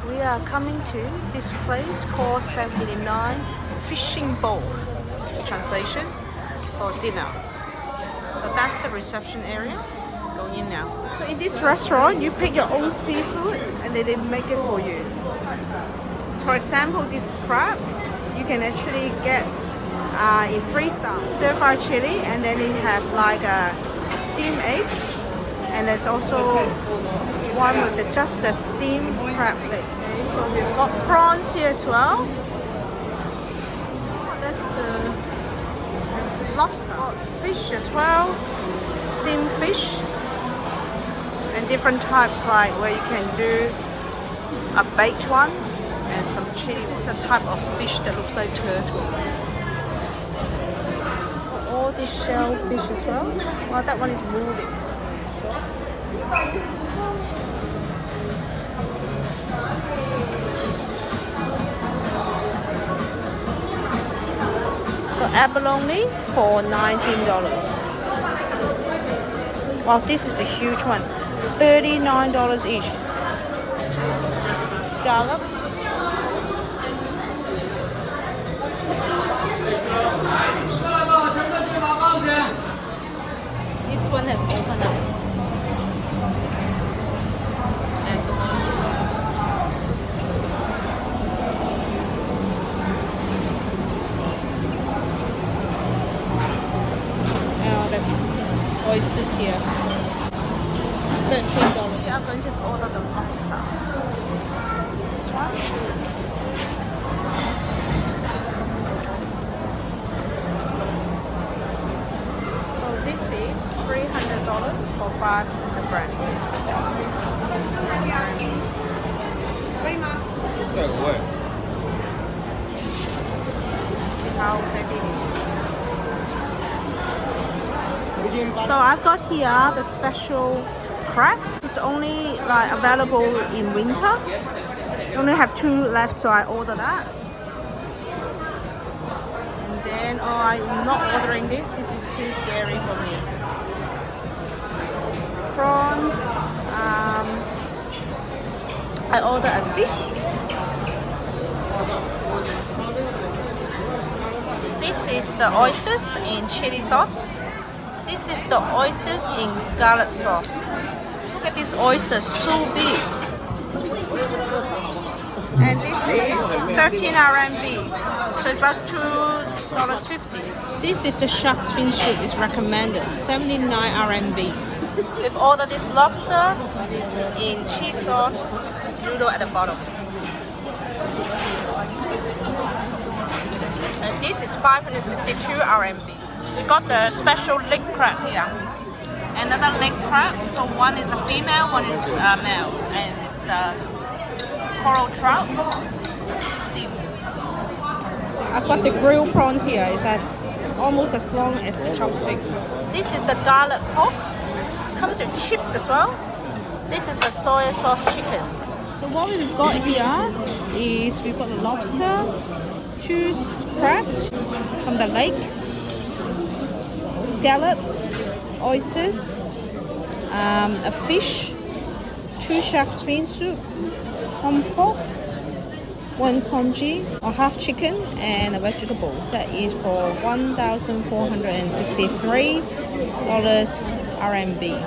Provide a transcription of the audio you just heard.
We are coming to this place called 789 Fishing Bowl. It's a translation for dinner. So that's the reception area. Going in now. So in this restaurant, you pick your own seafood and then they make it for you. So for example, this crab, you can actually get in freestyle, stir-fried chili, and then you have like a steamed egg, and there's also one with just the steamed crab leg. Okay, so we've got prawns here as well. That's the lobster, fish as well, steamed fish, and different types like where you can do a baked one and some chili. This is a type of fish that looks like turtle. All these shellfish as well. Well, that one is moving. So abalone for $19. Wow, this is the huge one. $39 each. Scallops. This one has opened up. Oh, there's oysters here. $13. We are going to order the lobster. This one. This is $300 for 500 grams. See how heavy this is. So I've got here the special crab. It's only like available in winter. We only have 2 left, so I order that. And oh, I'm not ordering this. This is too scary for me. Prawns. I order a fish. This is the oysters in chili sauce. This is the oysters in garlic sauce. Look at these oysters, so big. And this is 13 RMB. So it's about $2.50. This is the shark's fin soup. It's recommended 79 RMB. We've ordered this lobster in cheese sauce, noodle at the bottom. And this is 562 RMB. We got the special leg crab here. Another leg crab. So one is a female, one is a male, and it's the coral trout. I've got the grilled prawns here. It's almost as long as the chopstick. This is a garlic pork. Comes with chips as well. This is a soy sauce chicken. So what we've got here is we've got the lobster, 2 crabs from the lake, scallops, oysters, a fish, 2 shark's fin soup, 1 pork, 1 congee or half chicken, and the vegetables. That is for $1,463 RMB.